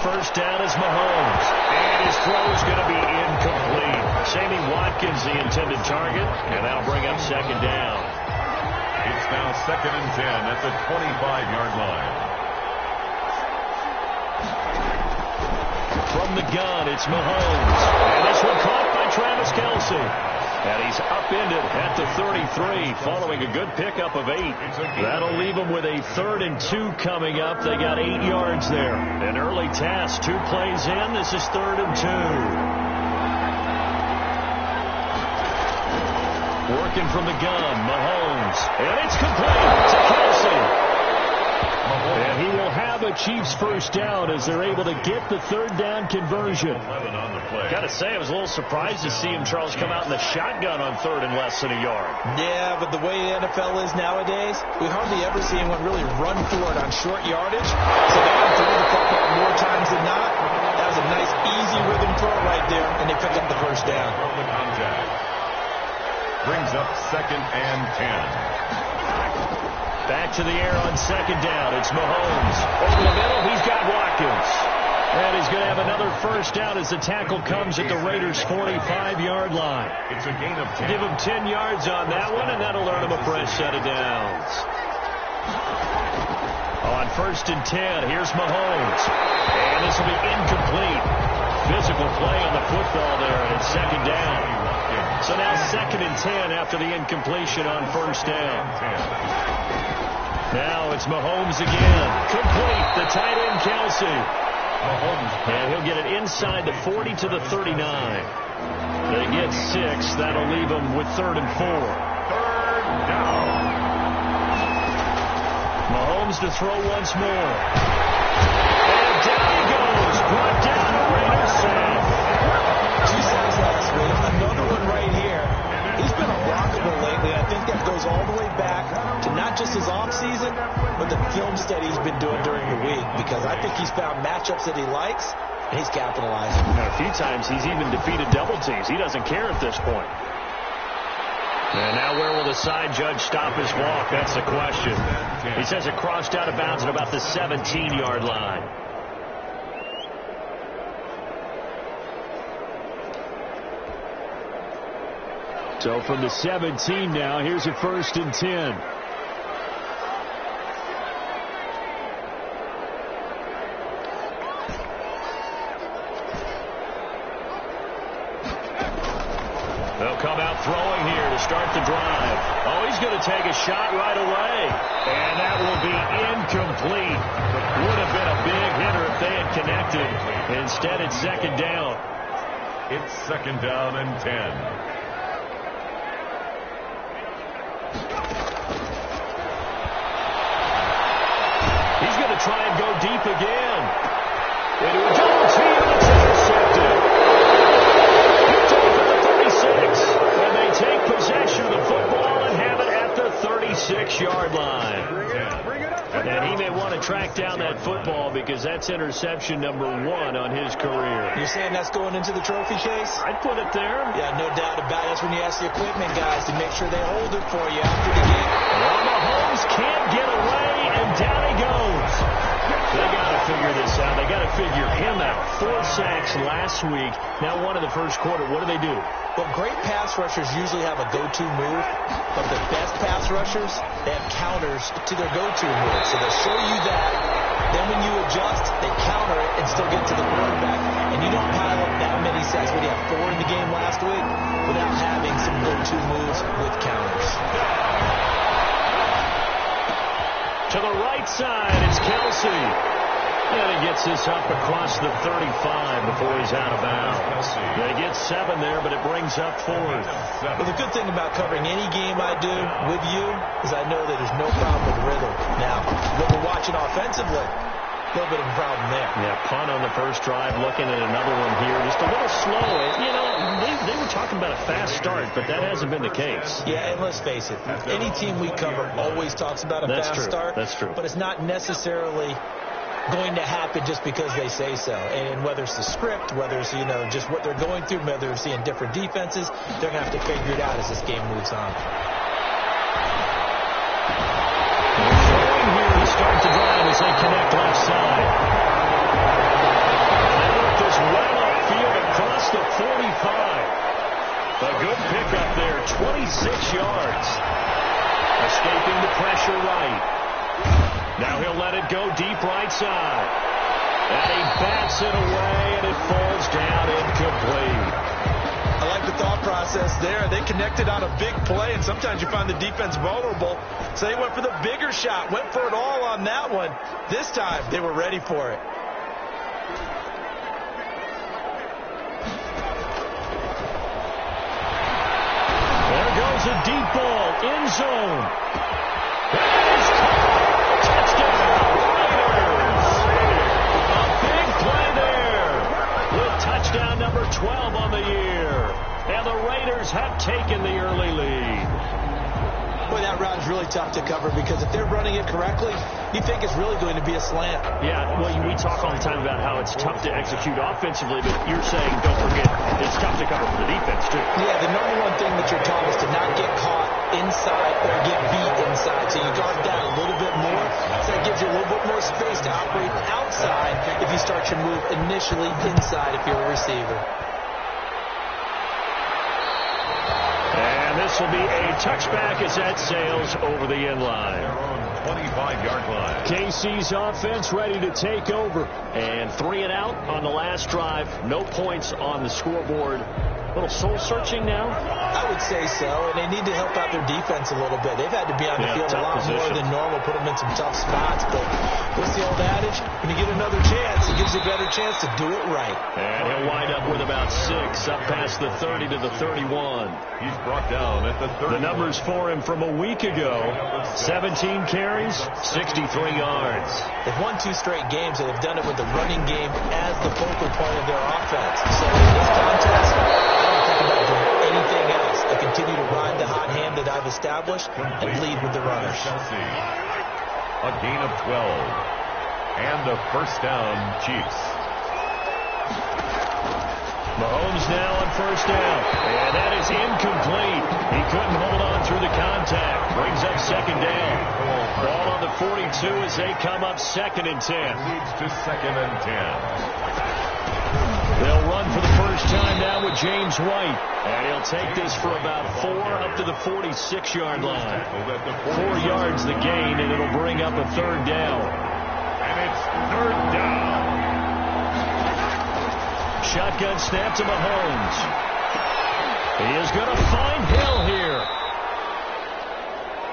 first down is Mahomes. And his throw is going to be incomplete. Sammy Watkins, the intended target, and that'll bring up second down. It's now 2nd and 10 at the 25-yard line. From the gun, it's Mahomes. And this one caught by Travis Kelce. And he's upended at the 33 following a good pickup of 8. That'll leave him with a 3rd and 2 coming up. They got 8 yards there. An early task, 2 plays in. This is 3rd and 2. Working from the gun, Mahomes. And it's complete to Kelce. And he will have a Chiefs first down as they're able to get the 3rd down conversion. Got to say, I was a little surprised to see him, Charles, come out in the shotgun on 3rd and less than a yard. Yeah, but the way the NFL is nowadays, we hardly ever see anyone really run for it on short yardage. So they can throw the football more times than not. That was a nice, easy rhythm throw right there, and they pick up the first down. The contact brings up 2nd and 10. Back to the air on 2nd down. It's Mahomes. Over the middle, he's got Watkins. And he's going to have another first down as the tackle comes at the Raiders' 45-yard line. It's a gain of 10. Give him 10 yards on that one, and that'll earn him a fresh set of downs. On 1st and 10, here's Mahomes. And this will be incomplete. Physical play on the football there, and it's 2nd down. So now 2nd and 10 after the incompletion on 1st down. Now it's Mahomes again. Complete. The tight end, Kelce. Mahomes. And he'll get it inside the 40 to the 39. They get 6. That'll leave them with 3rd and 4. 3rd down. Mahomes to throw once more. And down he goes. Brought down to Raiders safe. 2 sacks last week. Another one right here. He's been unblockable lately. I think that goes all the way back to not just his offseason, but the film study he's been doing during the week, because I think he's found matchups that he likes, and he's capitalizing. And a few times he's even defeated double teams. He doesn't care at this point. And now where will the side judge stop his walk? That's the question. He says it crossed out of bounds at about the 17-yard line. So from the 17 now, here's a 1st and 10. They'll come out throwing here to start the drive. Oh, he's going to take a shot right away. And that will be incomplete. Would have been a big hitter if they had connected. Instead, it's 2nd down. It's 2nd down and 10. He's going to try and go deep again. Into a double team, and it's intercepted. Picked off at the 36. And they take possession of the football and have it at the 36-yard line. And he may want to track down that football because that's interception number 1 on his career. You're saying that's going into the trophy case? I'd put it there. Yeah, no doubt about it. That's when you ask the equipment guys to make sure they hold it for you after the game. Well, Mahomes can't get away, and down he goes. They got to figure this out. They got to figure him out. 4 sacks last week. Now 1 in the first quarter. What do? Well, great pass rushers usually have a go-to move, but the best pass rushers, they have counters to their go-to move. So they'll show you that. Then when you adjust, they counter it and still get to the quarterback. And you don't pile up that many sacks. What do you have, 4 in the game last week? Without having some go-to moves with counters. To the right side, it's Kelce. And he gets this up across the 35 before he's out of bounds. They get 7 there, but it brings up 4th. Well, the good thing about covering any game I do with you is I know that there's no problem with rhythm. Now, when we're watching offensively, a little bit of a problem there. Yeah, punt on the first drive, looking at another one here. Just a little slow. You know, they were talking about a fast start, but that hasn't been the case. Yeah, and let's face it, any team we cover always talks about a fast start. That's true. But it's not necessarily going to happen just because they say so. And whether it's the script, whether it's, just what they're going through, whether they're seeing different defenses, they're going to have to figure it out as this game moves on. Throwing here to start the drive as they connect left side. A good pickup there, 26 yards. Escaping the pressure right. Now he'll let it go deep right side. And he bats it away, and it falls down incomplete. I like the thought process there. They connected on a big play, and sometimes you find the defense vulnerable. So they went for the bigger shot, went for it all on that one. This time, they were ready for it. There goes a deep ball, end zone. That is caught. Touchdown, Raiders. A big play there with touchdown number 12 on the year. And the Raiders have taken the early lead. Boy, that route is really tough to cover because if they're running it correctly, you think it's really going to be a slant. Yeah, well, we talk all the time about how it's tough to execute offensively, but you're saying, don't forget, it's tough to cover for the defense, too. Yeah, the number one thing that you're taught is to not get caught inside or get beat inside. So you guard that a little bit more. So that gives you a little bit more space to operate outside if you start your move initially inside if you're a receiver. And this will be a touchback as that sails over the end line. Their own 25-yard line. KC's offense ready to take over. And 3 and out on the last drive. No points on the scoreboard. A little soul-searching now? I would say so, and they need to help out their defense a little bit. They've had to be on the field a lot more than normal, put them in some tough spots. But what's the old adage? When you get another chance, it gives you a better chance to do it right. And he'll wind up with about 6, up past the 30 to the 31. He's brought down at the 30. The numbers for him from a week ago, 17 carries, 63 yards. They've won 2 straight games, and they've done it with the running game as the focal point of their offense. So in this contest, I don't think about doing anything else. I continue to ride the hot hand that I've established and lead with the runners. Chelsea. A gain of 12. And a first down, Chiefs. Mahomes now on first down. And that is incomplete. He couldn't hold on through the contact. Brings up second down. Ball on the 42 as they come up 2nd and 10. Leads to 2nd and 10. They'll run for the first time now with James White. And he'll take this for about 4 up to the 46-yard line. 4 yards the gain, and it'll bring up a 3rd down. And it's 3rd down. Shotgun snap to Mahomes. He is going to find Hill here.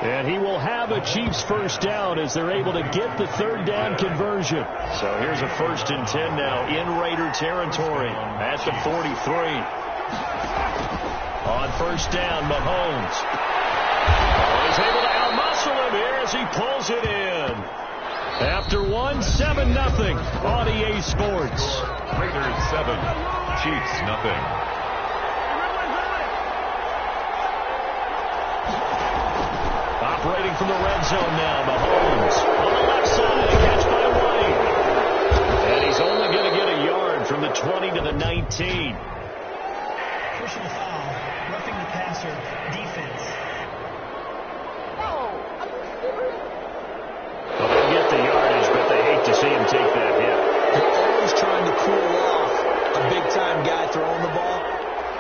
And he will have a Chiefs first down as they're able to get the 3rd down conversion. So here's a 1st and 10 now in Raider territory at the 43. On first down, Mahomes. He's able to outmuscle him here as he pulls it in. After 1, 7-0 on EA Sports. Raiders 7, Chiefs nothing. Operating from the red zone now, Mahomes on the left side, a catch by White. And he's only going to get a yard from the 20 to the 19. Personal foul, roughing the passer, defense. Well, they'll get the yardage, but they hate to see him take that hit. You're always trying to cool off a big-time guy throwing the ball,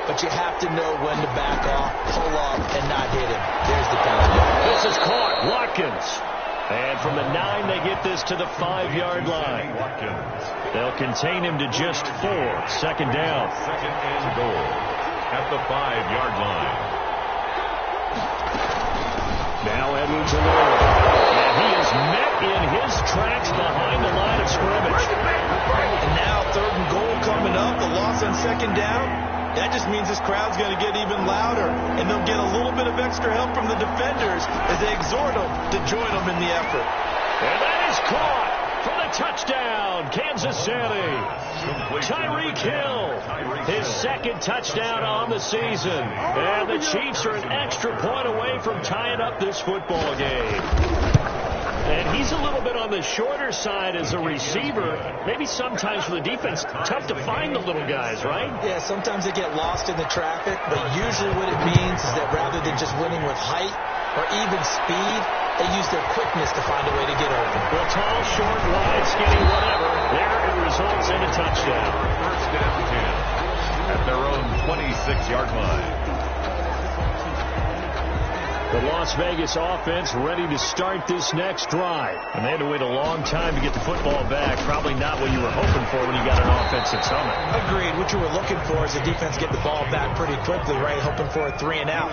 but you have to know when to back off, pull up, and not hit him. There's the penalty. This is caught. Watkins. And from the 9, they get this to the 5-yard line. Watkins. They'll contain him to just 4. 2nd down. 2nd and goal at the 5-yard line. Now Edwards alone. And he is met in his tracks behind the line of scrimmage. And now 3rd and goal coming up. The loss on 2nd down. That just means this crowd's going to get even louder, and they'll get a little bit of extra help from the defenders as they exhort them to join them in the effort. And that is caught for the touchdown, Kansas City. Tyreek Hill, his 2nd touchdown on the season. And the Chiefs are an extra point away from tying up this football game. And he's a little bit on the shorter side as a receiver. Maybe sometimes for the defense, tough to find the little guys, right? Yeah, sometimes they get lost in the traffic, but usually what it means is that rather than just winning with height or even speed, they use their quickness to find a way to get open. Well, tall, short, wide, skinny, whatever. There it results in a touchdown. 1st and 10 at their own 27. 36-yard line. The Las Vegas offense ready to start this next drive. And they had to wait a long time to get the football back. Probably not what you were hoping for when you got an offense that's humming. Agreed. What you were looking for is the defense get the ball back pretty quickly, right? Hoping for a 3 and out.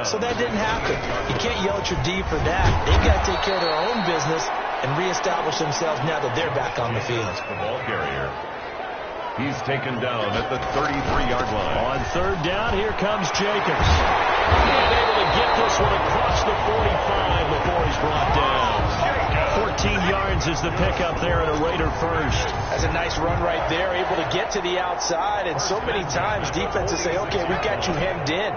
So that didn't happen. You can't yell at your D for that. They've got to take care of their own business and reestablish themselves now that they're back on the field. The ball carrier. He's taken down at the 33-yard line. On third down, here comes Jacobs. And able to get this one across the 45 before he's brought down. 14 yards is the pickup there at a Raider first. That's a nice run right there, able to get to the outside. And so many times defenses say, okay, we've got you hemmed in.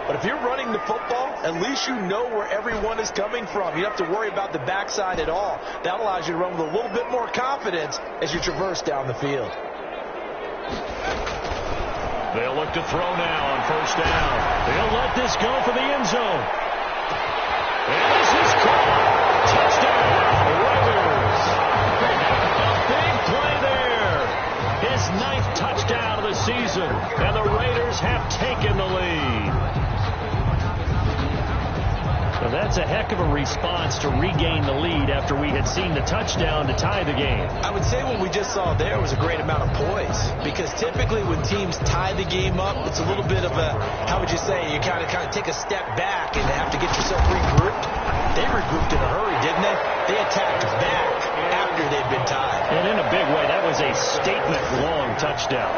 But if you're running the football, at least you know where everyone is coming from. You don't have to worry about the backside at all. That allows you to run with a little bit more confidence as you traverse down the field. They'll look to throw now on first down. They'll let this go for the end zone. And this is caught. Touchdown, Raiders. A big play there. His 9th touchdown of the season. And the Raiders have taken the lead. Well, that's a heck of a response to regain the lead after we had seen the touchdown to tie the game. I would say what we just saw there was a great amount of poise, because typically when teams tie the game up, it's a little bit of a, how would you say, you kind of take a step back and have to get yourself regrouped. They regrouped in a hurry, didn't they? They attacked back after they'd been tied. And in a big way, that was a statement-long touchdown.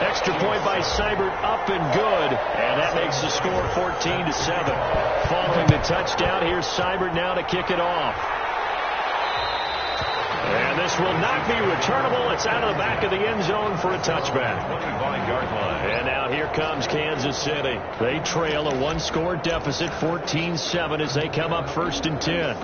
Extra point by Seibert, up and good. And that makes the score 14-7. Following the touchdown, here's Seibert now to kick it off. And this will not be returnable. It's out of the back of the end zone for a touchback. 25-yard line. And now here comes Kansas City. They trail a one-score deficit, 14-7, as they come up 1st and 10.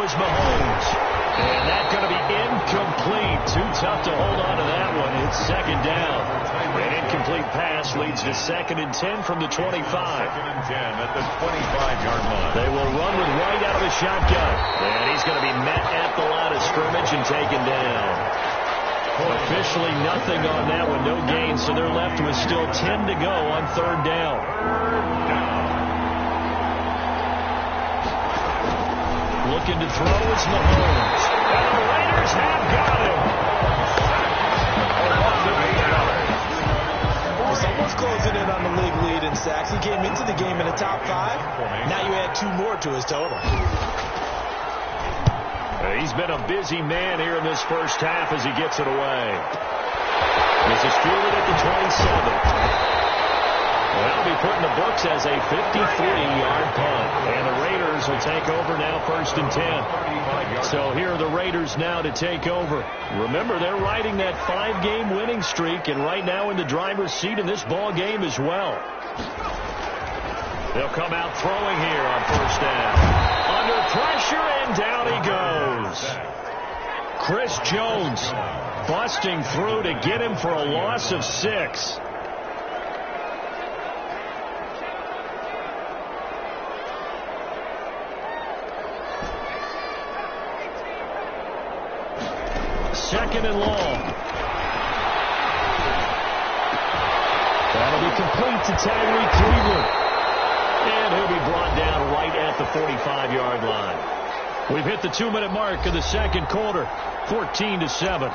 Mahomes. And that's going to be incomplete. Too tough to hold on to that one. It's 2nd down. An incomplete pass leads to 2nd and 10 from the 25. 2nd and 10 at the 25-yard line. They will run with White out of the shotgun. And he's going to be met at the line of scrimmage and taken down. Officially nothing on that one. No gain. So they're left with still 10 to go on 3rd down. Looking to throw is Mahomes. And the Raiders have got him. It's almost closing in on the league lead in sacks. He came into the game in the top 5. Now you add 2 more to his total. He's been a busy man here in this first half as he gets it away. This is fielded at the 27. That'll be put in the books as a 53-yard punt. And the Raiders will take over now 1st and 10. So here are the Raiders now to take over. Remember, they're riding that 5-game winning streak, and right now in the driver's seat in this ball game as well. They'll come out throwing here on 1st down. Under pressure, and down he goes. Chris Jones busting through to get him for a loss of 6. Second and long. That'll be complete to Tyree Cleveland. And he'll be brought down right at the 45-yard line. We've hit the 2-minute mark of the 2nd quarter, 14-7.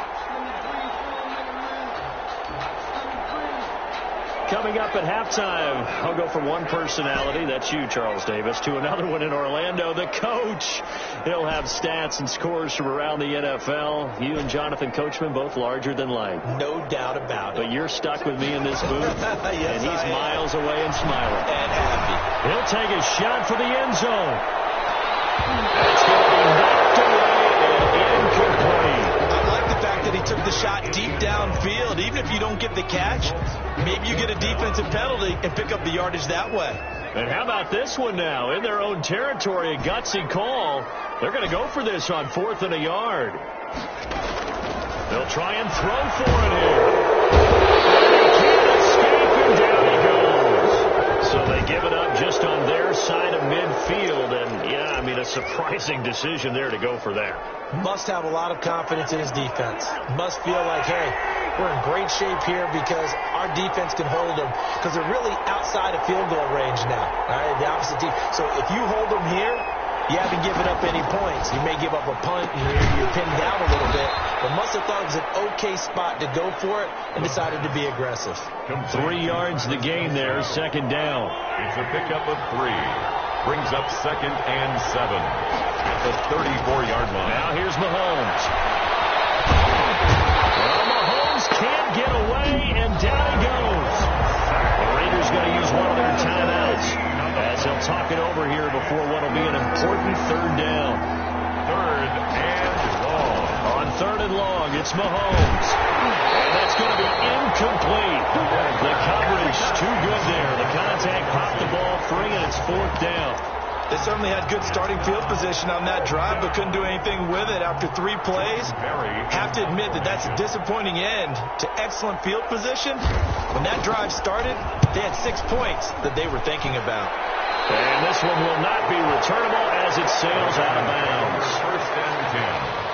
Coming up at halftime, I'll go from one personality, that's you, Charles Davis, to another one in Orlando, the coach. He'll have stats and scores from around the NFL. You and Jonathan Coachman, both larger than life. No doubt about it. But you're stuck with me in this booth, yes, and he's miles away and smiling. And happy. He'll take a shot for the end zone. That's going to be knocked away and incomplete. I like the fact that he took the shot deep downfield. Even if you don't get the catch, maybe you get a defensive penalty and pick up the yardage that way. And how about this one now? In their own territory, a gutsy call. They're going to go for this on 4th and a yard. They'll try and throw for it here. And he can't escape, and down he goes. So they give surprising decision there to go for that. Must have a lot of confidence in his defense. Must feel like, hey, we're in great shape here because our defense can hold them, because they're really outside of field goal range now, right? The opposite team. So if you hold them here, you haven't given up any points. You may give up a punt, and you're pinned down a little bit, but must have thought it was an okay spot to go for it and decided to be aggressive. 3 yards the gain there, second down. It's a pickup of 3. Brings up 2nd and 7 at the 34-yard line. Now here's Mahomes. Well, Mahomes can't get away, and down he goes. The Raiders going to use one of their timeouts as they'll talk it over here before what will be an important 3rd down. 3rd and long. On 3rd and long, it's Mahomes. And that's going to be incomplete. The coverage too good there. The contact popped the ball free, and it's 4th down. They certainly had good starting field position on that drive, but couldn't do anything with it after 3 plays. Have to admit that that's a disappointing end to excellent field position. When that drive started, they had 6 points that they were thinking about. And this one will not be returnable as it sails out of bounds. 1st and 10.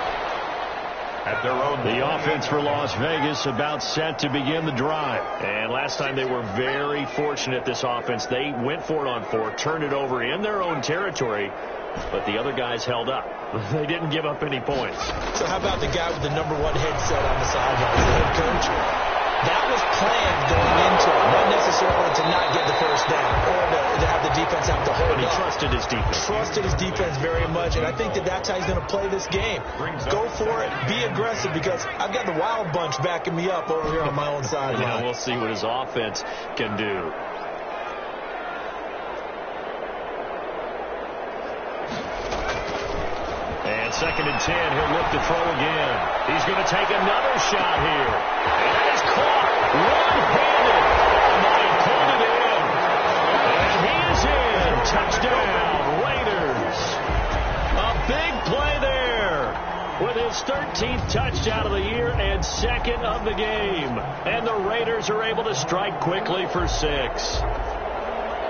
At their own. The offense for Las Vegas about set to begin the drive. And last time they were very fortunate, this offense. They went for it on 4, turned it over in their own territory, but the other guys held up. They didn't give up any points. So how about the guy with the number 1 headset on the sideline, the head coach? That was planned going into it, not necessarily to not get the 1st down or to have the defense have to hold But he up. trusted his defense. Trusted his defense very much, and I think that that's how he's going to play this game. Go for it, be aggressive, because I've got the wild bunch backing me up over here on my own sideline. Yeah, we'll see what his offense can do. And 2nd and 10, he'll look to throw again. He's going to take another shot here. And that is caught one-handed. Mike pulled it in. And he is in. Touchdown, Raiders. A big play there with his 13th touchdown of the year and 2nd of the game. And the Raiders are able to strike quickly for 6.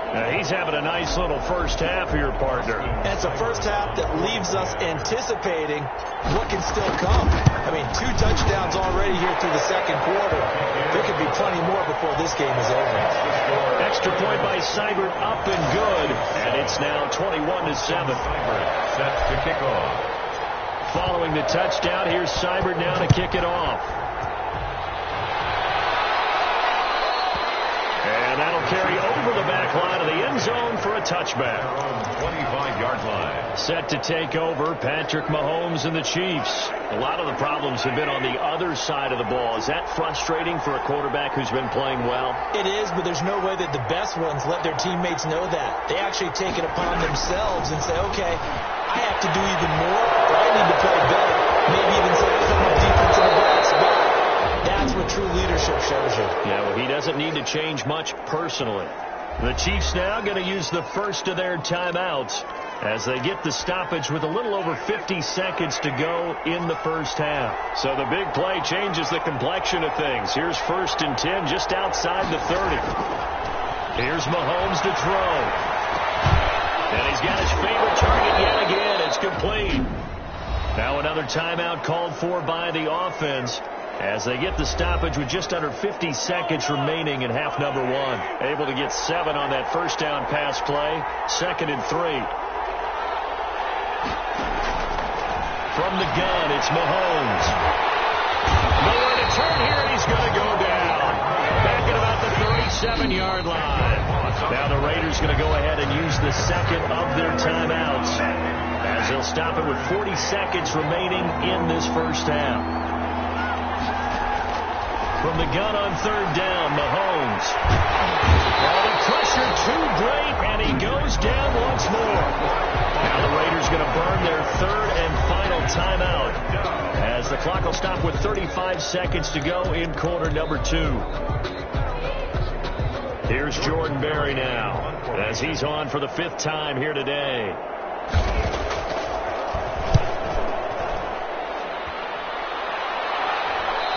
He's having a nice little first half here, partner. And it's a first half that leaves us anticipating what can still come. I mean, 2 touchdowns already here through the 2nd quarter. There could be plenty more before this game is over. Extra point by Seibert, up and good. And it's now 21-7. Set to kick off. Following the touchdown, here's Seibert now to kick it off. And that'll carry over the back line of the end zone for a touchback. 25-yard line. Set to take over, Patrick Mahomes and the Chiefs. A lot of the problems have been on the other side of the ball. Is that frustrating for a quarterback who's been playing well? It is, but there's no way that the best ones let their teammates know that. They actually take it upon themselves and say, okay, I have to do even more, or I need to play better. Maybe even say, come up defense in the bad spot. That's what true leadership shows you. Yeah, well, he doesn't need to change much personally. The Chiefs now going to use the first of their timeouts as they get the stoppage with a little over 50 seconds to go in the first half. So the big play changes the complexion of things. Here's 1st and 10 just outside the 30. Here's Mahomes to throw. And he's got his favorite target yet again. It's complete. Now another timeout called for by the offense as they get the stoppage with just under 50 seconds remaining in half number 1. Able to get 7 on that first down pass play. 2nd and 3. From the gun, it's Mahomes. Nowhere to turn here, he's going to go down. Back at about the 37-yard line. Now the Raiders going to go ahead and use the 2nd of their timeouts as they'll stop it with 40 seconds remaining in this first half. From the gun on 3rd down, Mahomes. Well, the pressure too great, and he goes down once more. Now the Raiders going to burn their 3rd and final timeout as the clock will stop with 35 seconds to go in quarter number 2. Here's Jordan Berry now as he's on for the 5th time here today.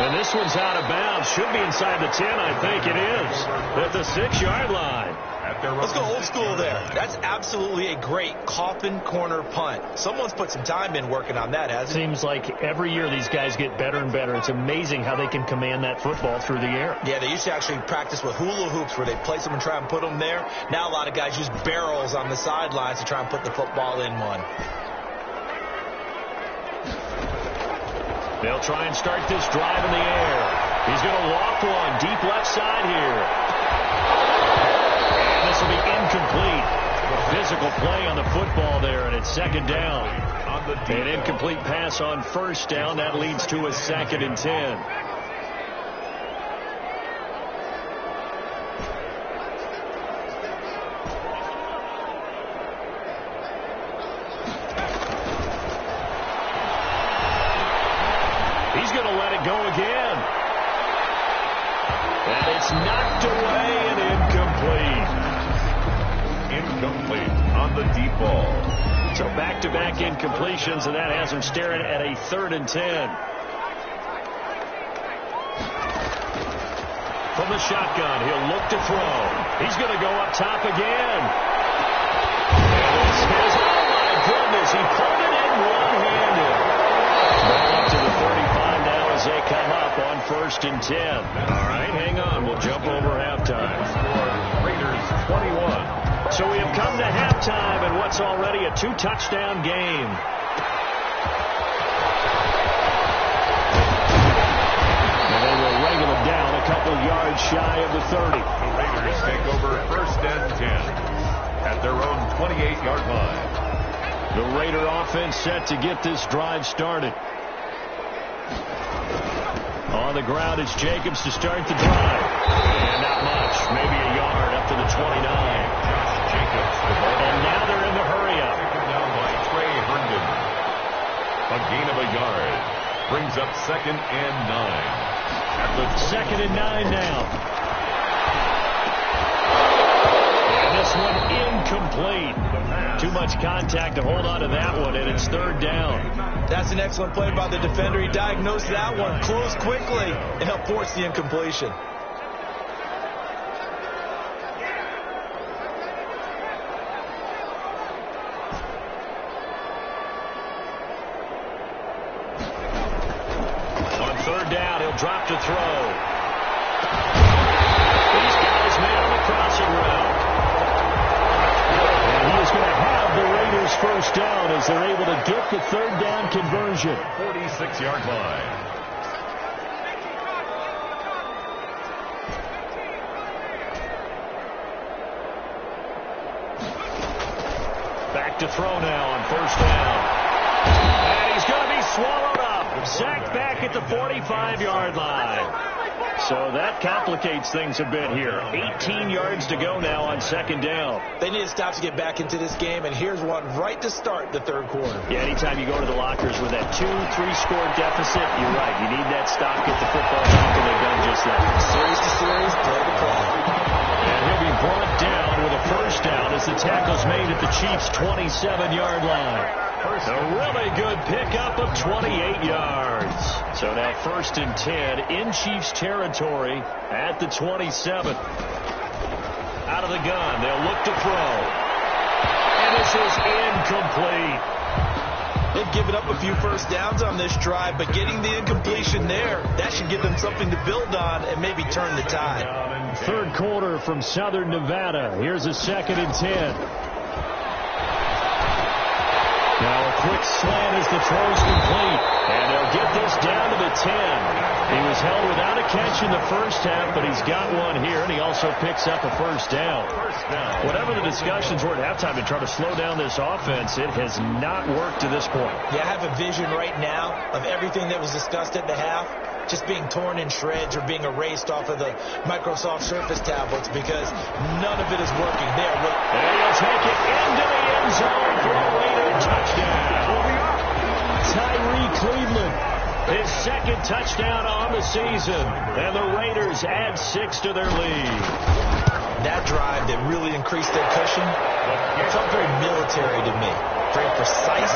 And this one's out of bounds. Should be inside the 10, I think it is. At the 6-yard line. Let's go old school there. That's absolutely a great coffin corner punt. Someone's put some time in working on that, hasn't it? Seems like every year these guys get better and better. It's amazing how they can command that football through the air. Yeah, they used to actually practice with hula hoops where they place them and try and put them there. Now a lot of guys use barrels on the sidelines to try and put the football in one. They'll try and start this drive in the air. He's going to walk one deep left side here. And this will be incomplete. Physical play on the football there, and it's second down. An incomplete pass on first down. That leads to a 2nd and 10. He's going to let it go again. And it's knocked away and incomplete. Incomplete on the deep ball. So back-to-back incompletions, and that has him staring at a 3rd and 10. From the shotgun, he'll look to throw. He's going to go up top again. And this is, oh my goodness, he pulled it in one-handed. Back to the 35 now as they come up on 1st and 10. All right, hang on. We'll jump over halftime. Raiders 21. So we have come to halftime in what's already a 2-touchdown game. And they will wrangle him down a couple yards shy of the 30. The Raiders take over 1st and 10 at their own 28-yard line. The Raider offense set to get this drive started. On the ground, it's Jacobs to start the drive. And not much, maybe a yard up to the 29. Jacobs. And now they're in the hurry-up. Taken down by Trey Herndon. A gain of a yard. Brings up 2nd and 9. At the 2nd and 9 now. And this one incomplete. Too much contact to hold on to that one, and it's 3rd down. That's an excellent play by the defender. He diagnosed that one, closed quickly, and helped force the incompletion. On 3rd down, he'll drop to throw. He's got his man on the crossing route. And he is going to have the Raiders 1st down as they're able to get the 3rd down conversion. 46-yard line. Back to throw now on 1st down. And he's going to be swallowed up. Sacked back at the 45-yard line. So that complicates things a bit here. 18 yards to go now on 2nd down. They need to stop to get back into this game, and here's one right to start the 3rd quarter. Yeah, anytime you go to the lockers with that 2-3-score deficit, you're right. You need that stop, get the football back, and they've done just that. Series to series, play to play. And he'll be brought down with a 1st down as the tackle's made at the Chiefs' 27-yard line. A really good pickup of 28 yards. So now 1st and 10 in Chiefs territory at the 27. Out of the gun, they'll look to throw. And this is incomplete. They've given up a few 1st downs on this drive, but getting the incompletion there, that should give them something to build on and maybe turn the tide. 3rd quarter from Southern Nevada. Here's a 2nd and 10. Now a quick slant as the throw's complete. And they'll get this down to the 10. He was held without a catch in the 1st half, but he's got one here, and he also picks up a 1st down. Whatever the discussions were at halftime to try to slow down this offense, it has not worked to this point. Yeah, I have a vision right now of everything that was discussed at the half just being torn in shreds or being erased off of the Microsoft Surface tablets because none of it is working there. And he'll take it into the end zone for a Raider touchdown. Tyree Cleveland, his 2nd touchdown on the season, and the Raiders add 6 to their lead. that drive that really increased their cushion, it felt very military to me. Very precise,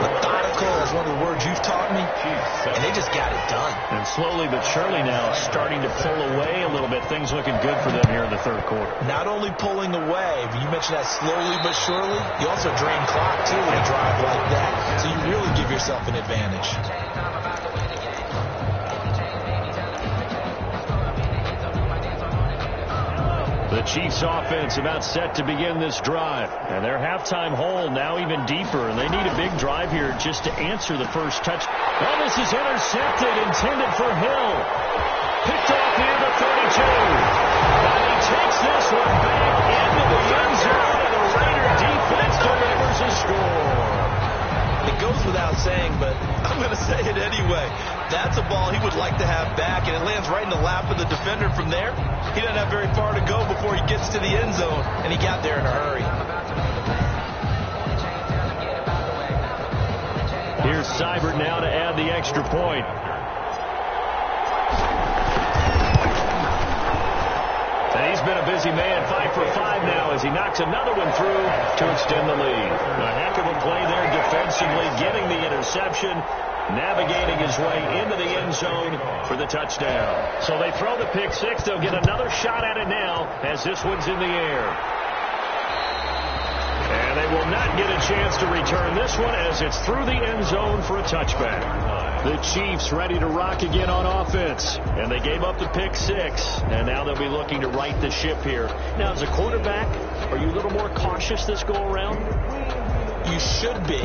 methodical, is one of the words you've taught me, and they just got it done. And slowly but surely now starting to pull away a little bit. Things looking good for them here in the third quarter. Not only pulling away, but you mentioned that slowly but surely, you also drain clock, too, when you drive like that. So you really give yourself an advantage. The Chiefs offense about set to begin this drive. And their halftime hole now even deeper. And they need a big drive here just to answer the first touch. Well, this is intercepted, intended for Hill. Picked off near the 32. And he takes this one back into the end zone. And the Raider defense delivers a score. It goes without saying, but I'm going to say it anyway. That's a ball he would like to have back, and it lands right in the lap of the defender from there. He doesn't have very far to go before he gets to the end zone, and he got there in a hurry. Here's Seibert now to add the extra point. And he's been a busy man, 5 for 5 now as he knocks another one through to extend the lead. A heck of a play there defensively, getting the interception, navigating his way into the end zone for the touchdown. So they throw the pick six. They'll get another shot at it now as this one's in the air. And they will not get a chance to return this one as it's through the end zone for a touchback. The Chiefs ready to rock again on offense. And they gave up the pick six. And now they'll be looking to right the ship here. Now, as a quarterback, are you a little more cautious this go-around? You should be,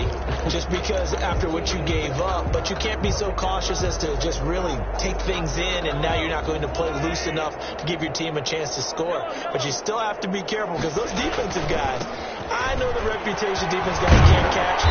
just because after what you gave up. But you can't be so cautious as to just really take things in, and now you're not going to play loose enough to give your team a chance to score. But you still have to be careful because those defensive guys, I know the reputation defense guys can't catch.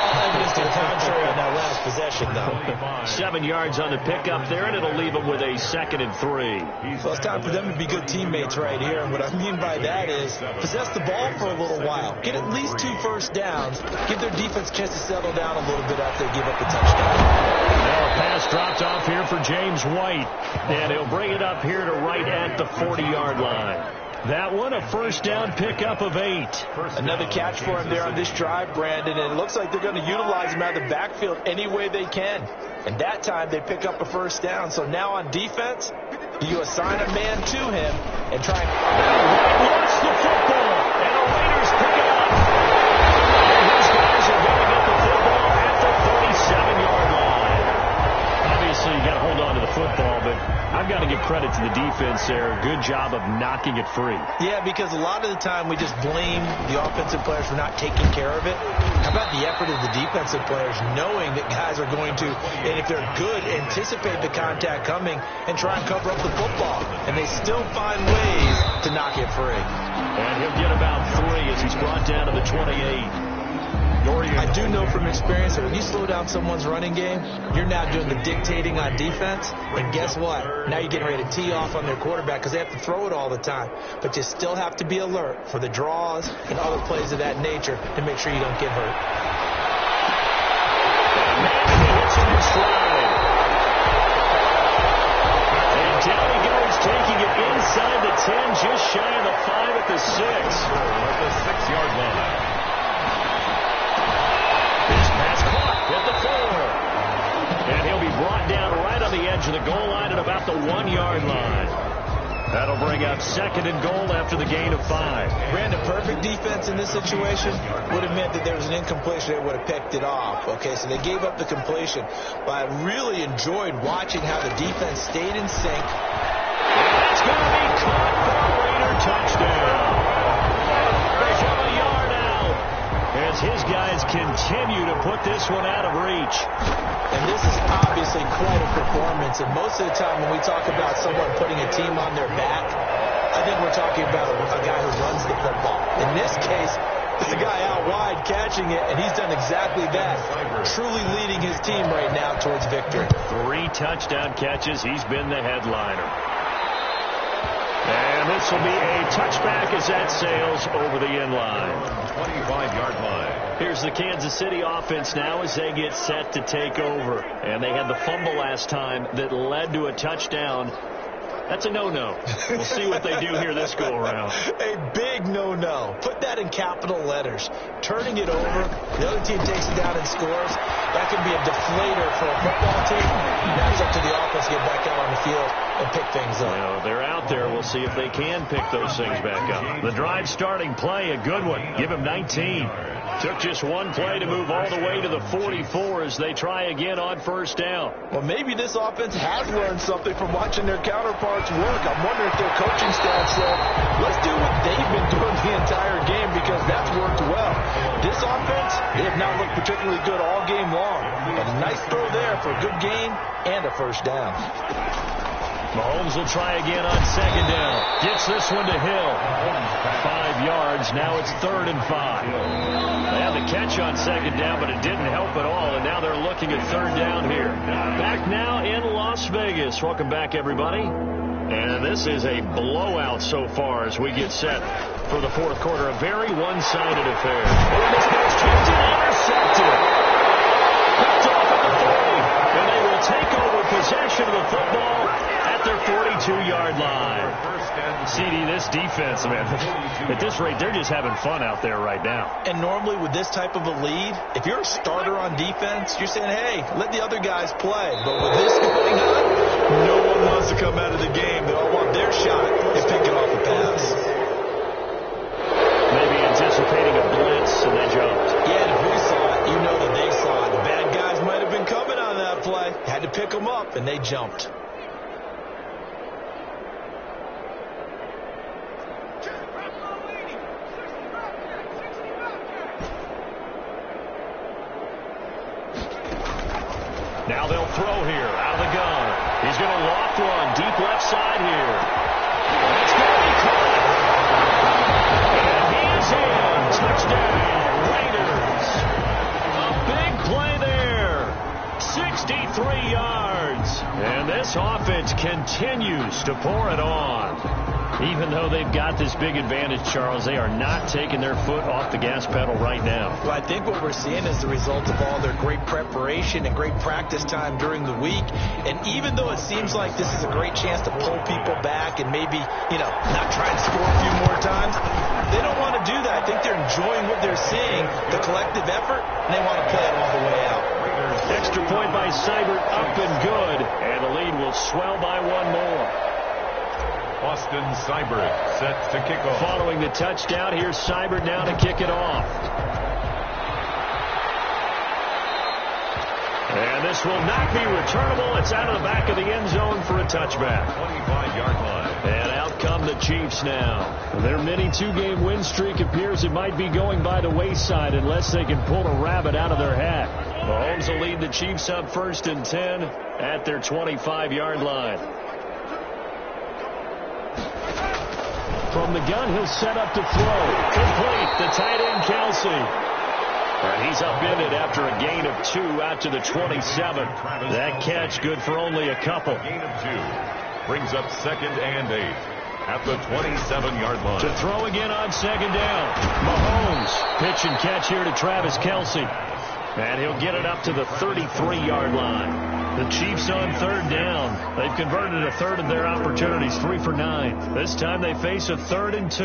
All evidence to the contrary on that last possession, though. 7 yards on the pickup there, and it'll leave them with a 2nd and 3. So it's time for them to be good teammates right here. And what I mean by that is possess the ball for a little while. Get at least 2 first downs. Give their defense a chance to settle down a little bit after they give up the touchdown. Now a pass dropped off here for James White. And he'll bring it up here to right at the 40-yard line. That one, a first down pickup of 8. Another catch for him there on this drive, Brandon, and it looks like they're going to utilize him out of the backfield any way they can. And that time they pick up a first down. So now on defense, you assign a man to him and try and launch the football, and the Raiders pick it up. And these guys are going to get the football at the 37-yard line. Obviously, you got to hold on to the football, but I've got to give credit to the defense there. Good job of knocking it free. Yeah, because a lot of the time we just blame the offensive players for not taking care of it. How about the effort of the defensive players knowing that guys are going to, and if they're good, anticipate the contact coming and try and cover up the football. And they still find ways to knock it free. And he'll get about 3 as he's brought down to the 28. I do know from experience that when you slow down someone's running game, you're now doing the dictating on defense. And guess what? Now you're getting ready to tee off on their quarterback because they have to throw it all the time. But you still have to be alert for the draws and other plays of that nature to make sure you don't get hurt. And down he goes, taking it inside the 10, just shy of the 5 at the 6. At the 6-yard line. At the 4. And he'll be brought down right on the edge of the goal line at about the 1-yard line. That'll bring up 2nd and goal after the gain of 5. Brandon, perfect defense in this situation would have meant that there was an incompletion. They would have picked it off. Okay, so they gave up the completion. But I really enjoyed watching how the defense stayed in sync. And it's going to be caught for a Raider touchdown. From a yard out. As his guys continue to put this one out of reach. And this is obviously quite a performance. And most of the time when we talk about someone putting a team on their back, I think we're talking about a guy who runs the football. In this case, it's a guy out wide catching it, and he's done exactly that. Truly leading his team right now towards victory. 3 touchdown catches. He's been the headliner. And this will be a touchback as that sails over the end line. 25-yard line. Here's the Kansas City offense now as they get set to take over. And they had the fumble last time that led to a touchdown. That's a no-no. We'll see what they do here this go-around. A big no-no. Put that in capital letters. Turning it over, the other team takes it down and scores. That can be a deflator for a football team. Now it's up to the offense to get back out on the field and pick things up. Well, they're out there. We'll see if they can pick those things back up. The drive starting play, a good one. Give him 19. Took just one play to move all the way to the 44 as they try again on first down. Well, maybe this offense has learned something from watching their counterparts work. I'm wondering if their coaching staff said, let's do what they've been doing the entire game because that's worked well. This offense, they have not looked particularly good all game long. But a nice throw there for a good gain and a first down. Mahomes will try again on second down. Gets this one to Hill. 5 yards. Now it's 3rd and 5. They had the catch on second down, but it didn't help at all. And now they're looking at 3rd down here. Back now in Las Vegas. Welcome back, everybody. And this is a blowout so far as we get set for the 4th quarter. A very one-sided affair. And this guy's tripped and intercepted. Picked off at the 30. And they will take over possession of the football at their 42-yard line. CD, this defense, man, at this rate, they're just having fun out there right now. And normally with this type of a lead, if you're a starter on defense, you're saying, hey, let the other guys play. But with this going on, no one wants to come out of the game. They all want their shot at picking off a pass. Maybe anticipating a blitz, and they jumped. Yeah, and if we saw it, you know that they saw it. The bad guys might have been coming on that play. Had to pick them up, and they jumped. Now they'll throw here out of the gun. He's going to loft one deep left side here. It's going to be caught. And he is in. Touchdown, Raiders. A big play there. 63 yards. And this offense continues to pour it on. Even though they've got this big advantage, Charles, they are not taking their foot off the gas pedal right now. Well, I think what we're seeing is the result of all their great preparation and great practice time during the week. And even though it seems like this is a great chance to pull people back and maybe, not try and score a few more times, they don't want to do that. I think they're enjoying what they're seeing, the collective effort, and they want to play it all the way out. Extra point by Seibert, up and good. And the lead will swell by one more. Austin Seibert set to kick off. Following the touchdown, here's Seibert now to kick it off. And this will not be returnable. It's out of the back of the end zone for a touchback. 25-yard line. And out come the Chiefs now. Their mini 2-game win streak appears it might be going by the wayside unless they can pull a rabbit out of their hat. Mahomes will lead the Chiefs up 1st and 10 at their 25-yard line. From the gun, he'll set up to throw. Complete. The tight end, Kelsey. And he's upended after a gain of 2 out to the 27. That catch good for only a couple. Gain of 2 brings up 2nd and 8 at the 27-yard line. To throw again on 2nd down. Mahomes. Pitch and catch here to Travis Kelsey. And he'll get it up to the 33-yard line. The Chiefs on 3rd down. They've converted a third of their opportunities, 3 for 9. This time they face a 3rd and 2.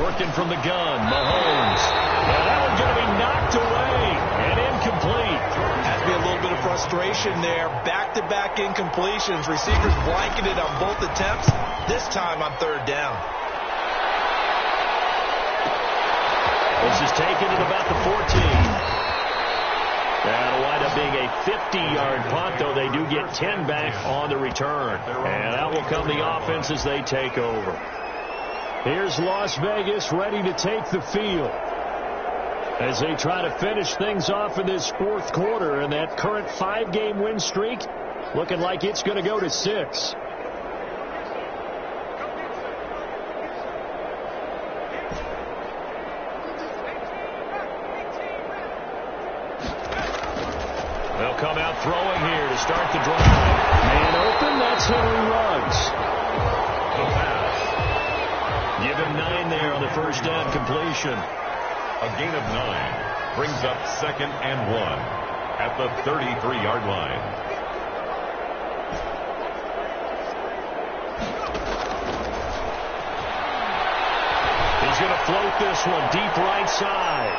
Working from the gun, Mahomes. And that one's going to be knocked away and incomplete. Has to be a little bit of frustration there. Back-to-back incompletions. Receivers blanketed on both attempts. This time on 3rd down. This is taken at about the 14. That'll wind up being a 50-yard punt, though they do get 10 back on the return. And out will come the offense as they take over. Here's Las Vegas ready to take the field as they try to finish things off in this 4th quarter. And that current 5-game win streak looking like it's going to go to 6. They'll come out throwing here to start the drive. Man open, that's Henry Ruggs. The pass. Give him 9 there on the first down completion. A gain of 9 brings up 2nd and 1 at the 33-yard line. going to float this one deep right side.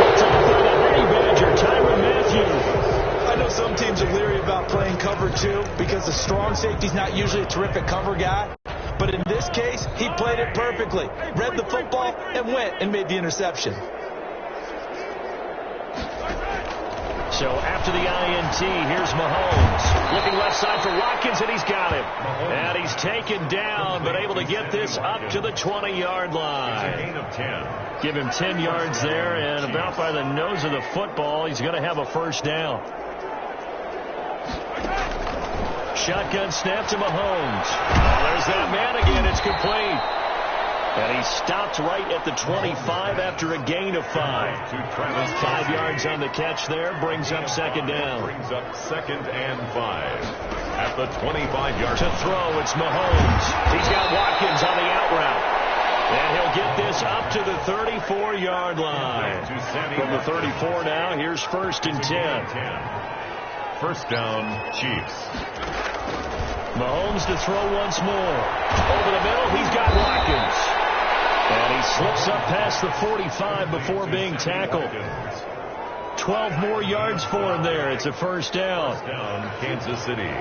Picked off by the Honey Badger, Tyrann Mathieu. I know some teams are leery about playing cover 2 because the strong safety's not usually a terrific cover guy. But in this case, he played it perfectly. Read the football and went and made the interception. So after the INT, here's Mahomes. Looking left side for Watkins, and he's got him. And he's taken down, but able to get this up to the 20-yard line. Gain of 10. Give him 10 yards there, and about by the nose of the football, he's going to have a first down. Shotgun snap to Mahomes. There's that man again. It's complete. And he stopped right at the 25 after a gain of 5. 5 yards on the catch there. Brings up second down. Brings up 2nd and 5. At the 25-yard. To throw, it's Mahomes. He's got Watkins on the out route. And he'll get this up to the 34-yard line. From the 34 now, here's 1st and 10. First down, Chiefs. Mahomes to throw once more. Over the middle, he's got Watkins. And he slips up past the 45 before being tackled. 12 more yards for him there. It's a first down. First down, Kansas City.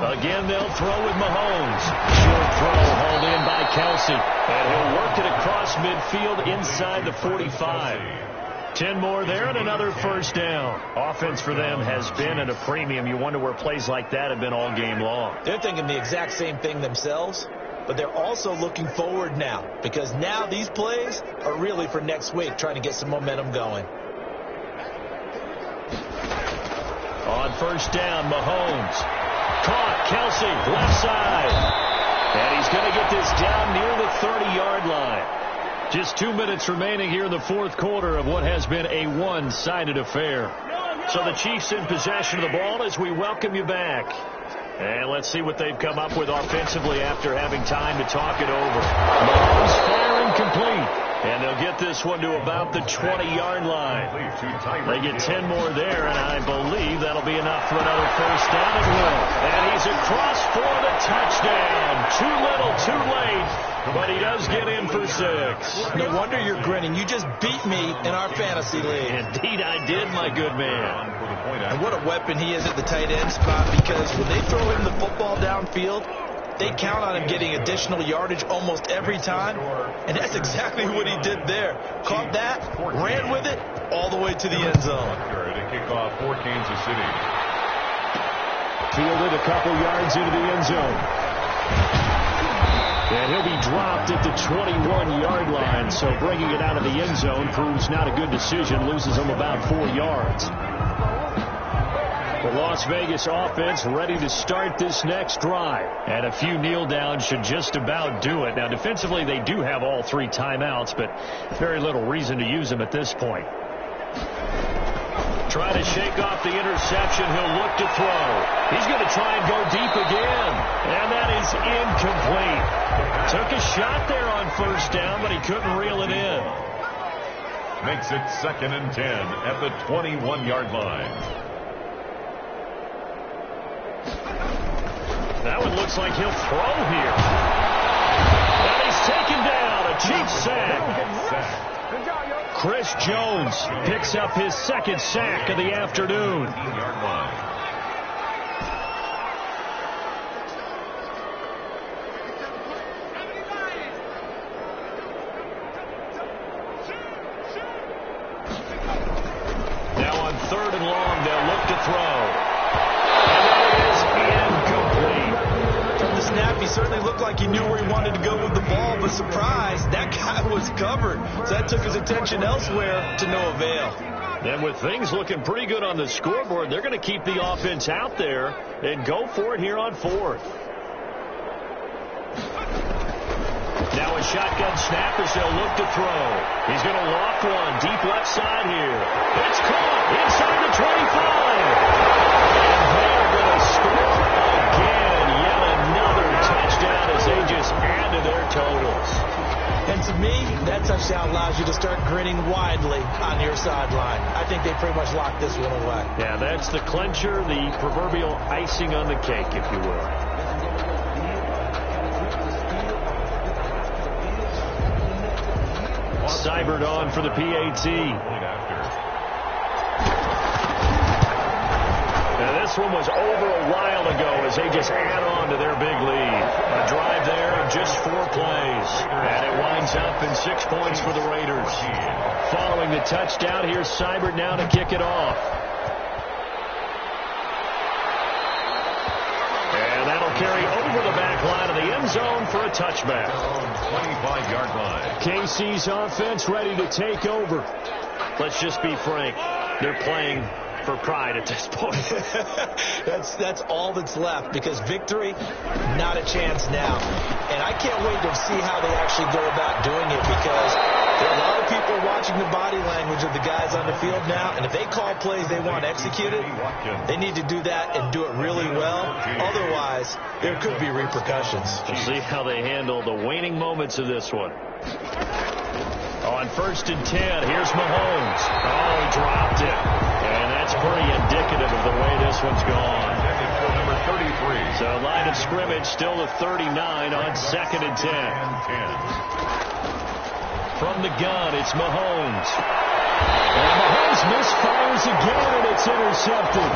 Again, they'll throw with Mahomes. Short throw hauled in by Kelsey. And he'll work it across midfield inside the 45. 10 more there and another first down. Offense for them has been at a premium. You wonder where plays like that have been all game long. They're thinking the exact same thing themselves, but they're also looking forward now because now these plays are really for next week, trying to get some momentum going. On first down, Mahomes. Caught, Kelsey, left side. And he's going to get this down near the 30-yard line. Just 2 minutes remaining here in the fourth quarter of what has been a one-sided affair. So the Chiefs in possession of the ball as we welcome you back. And let's see what they've come up with offensively after having time to talk it over. Mahomes firing complete. And they'll get this one to about the 20-yard line. They get 10 more there, and I believe that'll be enough for another first down. It will. And he's across for the touchdown. Too little, too late. But he does get in for 6. No wonder you're grinning. You just beat me in our fantasy league. Indeed I did, my good man. And what a weapon he is at the tight end spot, because when they throw him the football downfield, they count on him getting additional yardage almost every time. And that's exactly what he did there. Caught that, ran with it, all the way to the end zone. To kick off for Kansas City. Fielded a couple yards into the end zone. And he'll be dropped at the 21-yard line. So bringing it out of the end zone proves not a good decision. Loses him about 4 yards. The Las Vegas offense ready to start this next drive. And a few kneel downs should just about do it. Now, defensively, they do have all 3 timeouts, but very little reason to use them at this point. Try to shake off the interception. He'll look to throw. He's going to try and go deep again. And that is incomplete. Took a shot there on first down, but he couldn't reel it in. Makes it 2nd and 10 at the 21-yard line. That one looks like he'll throw here. And he's taken down. A cheap sack. Chris Jones picks up his 2nd sack of the afternoon. 15-yard line. Now on 3rd and long, they'll look to throw. From the snap, he certainly looked like he knew where he wanted to go with the ball, but surprise, that guy was covered. So that took his attention elsewhere to no avail. And with things looking pretty good on the scoreboard, they're going to keep the offense out there and go for it here on 4th. Now a shotgun snap as they'll look to throw. He's going to loft one deep left side here. It's caught inside the 25. And they're going to score again. Yet another touchdown as they just add to their totals. And to me, that touchdown allows you to start grinning widely on your sideline. I think they pretty much locked this one away. Yeah, that's the clincher, the proverbial icing on the cake, if you will. Seibert on for the PAT. Now this one was over a while ago as they just add on to their big lead. A drive there of just 4 plays. And it winds up in 6 points for the Raiders. Following the touchdown, here's Seibert now to kick it off. And that'll carry over the back line of the end zone for a touchback. 25-yard line. KC's offense ready to take over. Let's just be frank. They're playing for pride at this point. That's all that's left, because victory, not a chance now. And I can't wait to see how they actually go about doing it, because there are a lot of people watching the body language of the guys on the field now, and if they call plays they want executed, they need to do that and do it really well. Otherwise, there could be repercussions. We'll see how they handle the waning moments of this one. On 1st and 10, here's Mahomes. Oh, he dropped it. And that's pretty indicative of the way this one's gone. Number 33. So line of scrimmage still to 39 on 2nd and 10. From the gun, it's Mahomes. And Mahomes misfires again, and it's intercepted.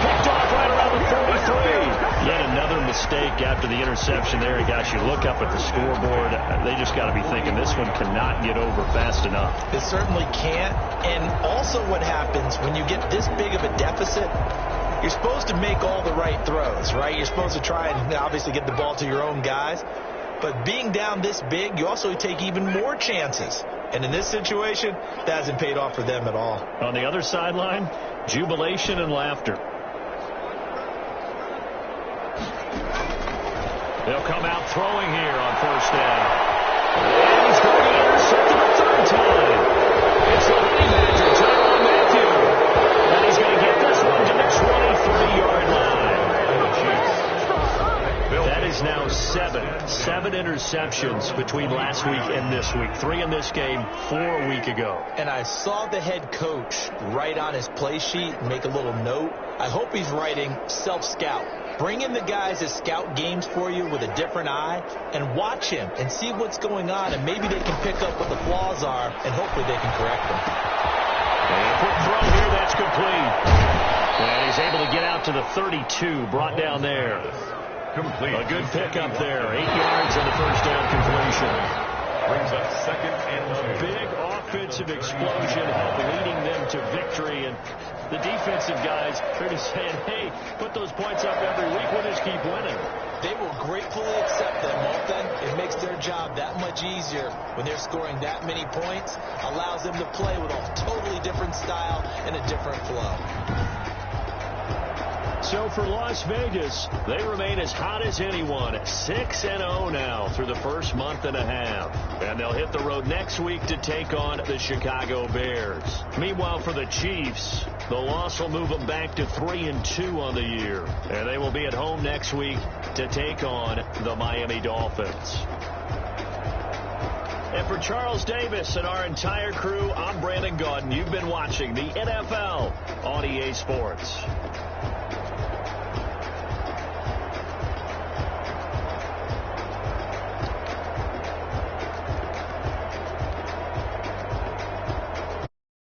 Picked off right around the 33. Yet another mistake after the interception there. And gosh, you look up at the scoreboard, they just got to be thinking this one cannot get over fast enough. It certainly can't. And also what happens when you get this big of a deficit, you're supposed to make all the right throws, right? You're supposed to try and obviously get the ball to your own guys. But being down this big, you also take even more chances. And in this situation, that hasn't paid off for them at all. On the other sideline, jubilation and laughter. They'll come out throwing here on 1st down. And he's going to be intercepted a 3rd time. It's the Honey Badger, Tyrann Mathieu. And he's going to get this one to the 23-yard line. That is now 7 interceptions between last week and this week. 3 in this game, 4 a week ago. And I saw the head coach write on his play sheet, make a little note. I hope he's writing self-scout. Bring in the guys that scout games for you with a different eye and watch him and see what's going on, and maybe they can pick up what the flaws are, and hopefully they can correct them. And a quick throw here, that's complete. And he's able to get out to the 32, brought down there. Complete. A good pickup there. 8 yards on the 1st down completion. Brings up 2nd and 2. Big offensive explosion leading them to victory. And the defensive guys are just saying, hey, put those points up every week. We'll just keep winning. They will gratefully accept them, won't they? It makes their job that much easier when they're scoring that many points. Allows them to play with a totally different style and a different flow. So for Las Vegas, they remain as hot as anyone. 6-0 now through the first month and a half. And they'll hit the road next week to take on the Chicago Bears. Meanwhile, for the Chiefs, the loss will move them back to 3-2 on the year. And they will be at home next week to take on the Miami Dolphins. And for Charles Davis and our entire crew, I'm Brandon Gaudin. You've been watching the NFL on EA Sports.